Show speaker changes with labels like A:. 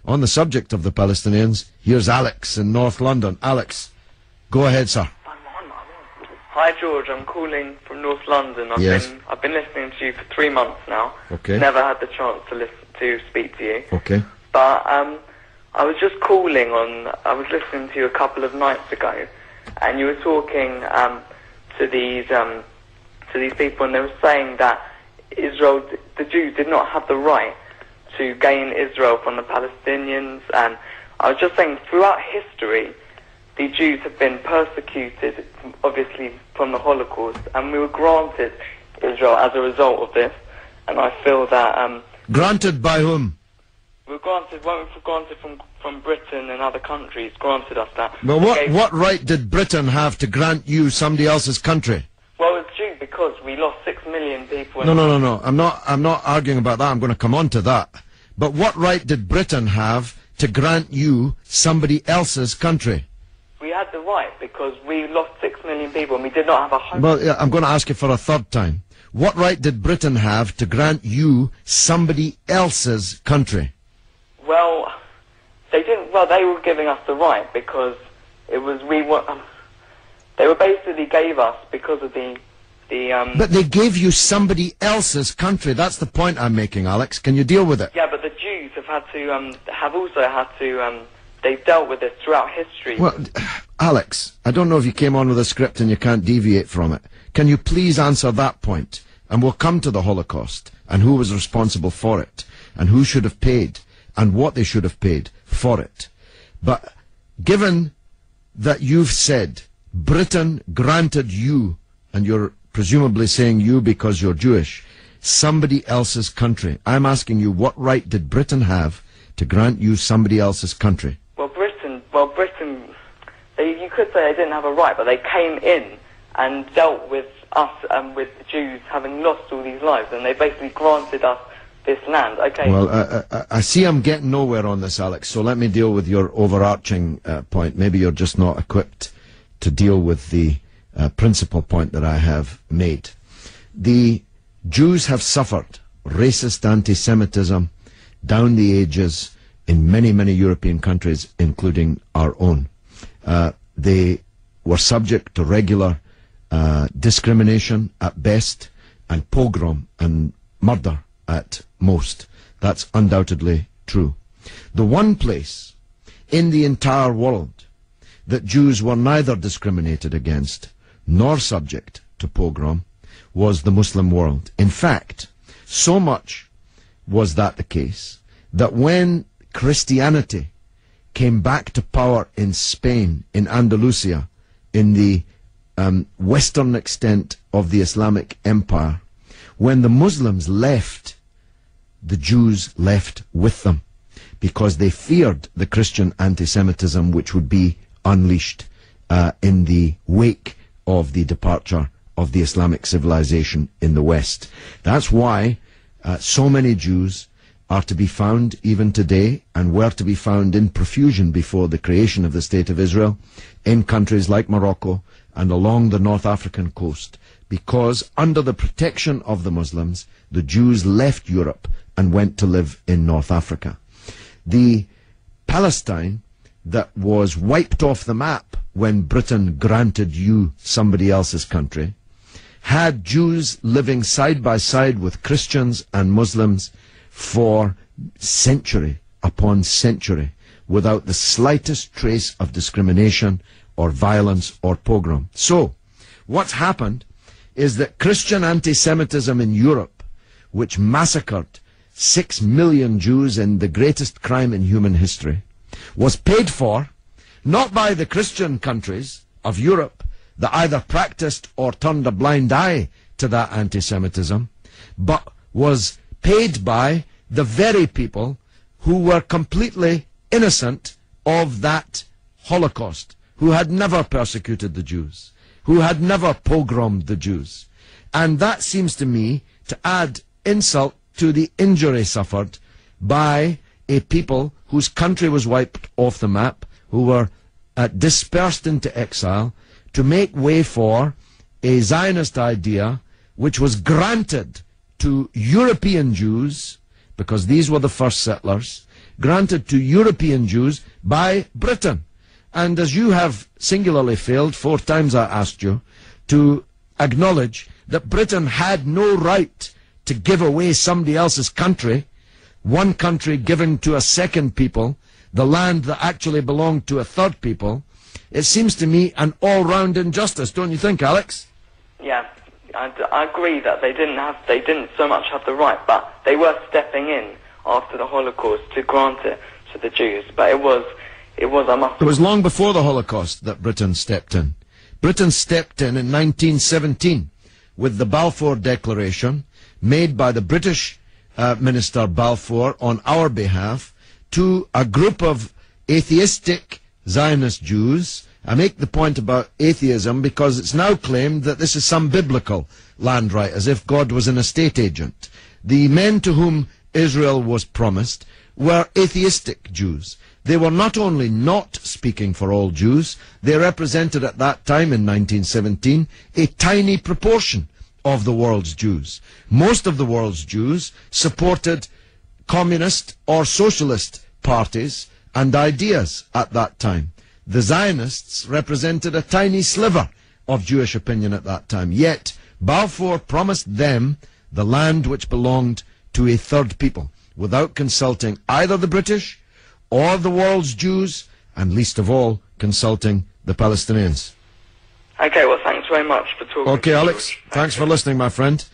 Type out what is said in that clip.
A: On the subject of the Palestinians, here's Alex in North London. Alex, go ahead, sir.
B: Hi George, I'm calling from North London. I've been listening to you for 3 months now.
A: Okay.
B: Never had the chance to speak to you.
A: Okay.
B: But I was just calling on. I was listening to you a couple of nights ago, and you were talking to these people, and they were saying that Israel, the Jews, did not have the right to gain Israel from the Palestinians. And I was just saying, throughout history, the Jews have been persecuted, obviously, from the Holocaust, and we were granted Israel as a result of this. And I feel that...
A: granted by whom?
B: We were granted from Britain and other countries, granted us that.
A: But what right did Britain have to grant you somebody else's country?
B: Well, it's due because we lost 6 million people.
A: No. I'm not arguing about that. I'm going to come on to that. But what right did Britain have to grant you somebody else's country?
B: We had the right because we lost 6 million people and we did not have a home.
A: Well, yeah, I'm going to ask you for a third time. What right did Britain have to grant you somebody else's country?
B: Well, they didn't. Well, they were giving us the right because it was they were basically gave us because of the.
A: But they gave you somebody else's country. That's the point I'm making, Alex. Can you deal with it?
B: Yeah, but the Jews have also had to. They've dealt with this throughout history.
A: Well, Alex, I don't know if you came on with a script and you can't deviate from it. Can you please answer that point? And we'll come to the Holocaust and who was responsible for it and who should have paid and what they should have paid for it. But given that you've said Britain granted you, and you're presumably saying you because you're Jewish, somebody else's country, I'm asking you, what right did Britain have to grant you somebody else's country?
B: Britain, you could say they didn't have a right, but they came in and dealt with us and with the Jews having lost all these lives, and they basically granted us this land. Okay.
A: Well, I see I'm getting nowhere on this, Alex, so let me deal with your overarching point. Maybe you're just not equipped to deal with the principal point that I have made. The Jews have suffered racist anti-Semitism down the ages in many, many European countries, including our own. They were subject to regular discrimination at best, and pogrom and murder at most. That's undoubtedly true. The one place in the entire world that Jews were neither discriminated against nor subject to pogrom was the Muslim world. In fact, so much was that the case that when Christianity came back to power in Spain, in Andalusia, in the western extent of the Islamic Empire, when the Muslims left, the Jews left with them because they feared the Christian anti-Semitism which would be unleashed in the wake of the departure of the Islamic civilization in the West. That's why so many Jews are to be found even today, and were to be found in profusion before the creation of the State of Israel, in countries like Morocco and along the North African coast, because under the protection of the Muslims, the Jews left Europe and went to live in North Africa. The Palestine that was wiped off the map when Britain granted you somebody else's country had Jews living side by side with Christians and Muslims for century upon century without the slightest trace of discrimination or violence or pogrom. So, what's happened is that Christian anti-Semitism in Europe, which massacred 6 million Jews in the greatest crime in human history, was paid for not by the Christian countries of Europe that either practiced or turned a blind eye to that anti-Semitism, but was paid by the very people who were completely innocent of that Holocaust, who had never persecuted the Jews, who had never pogromed the Jews. And that seems to me to add insult to the injury suffered by a people whose country was wiped off the map, who were dispersed into exile, to make way for a Zionist idea which was granted to European Jews, because these were the first settlers, granted to European Jews by Britain. And as you have singularly failed, 4 times I asked you, to acknowledge that Britain had no right to give away somebody else's country, one country giving to a second people, the land that actually belonged to a third people, it seems to me an all-round injustice, don't you think, Alex?
B: Yeah, I agree that they didn't so much have the right, but they were stepping in after the Holocaust to grant it to the Jews. But it was
A: long before the Holocaust that Britain stepped in. Britain stepped in 1917 with the Balfour Declaration made by the British Minister Balfour on our behalf to a group of atheistic Zionist Jews. I make the point about atheism because it's now claimed that this is some biblical land right, as if God was an estate agent. The men to whom Israel was promised were atheistic Jews. They were not only not speaking for all Jews, they represented at that time in 1917 a tiny proportion of the world's Jews. Most of the world's Jews supported communist or socialist parties and ideas at that time. The Zionists represented a tiny sliver of Jewish opinion at that time. Yet Balfour promised them the land which belonged to a third people, without consulting either the British or the world's Jews, and least of all, consulting the Palestinians.
B: Okay, well, thanks very much for talking.
A: Okay, Alex, thanks for listening, my friend.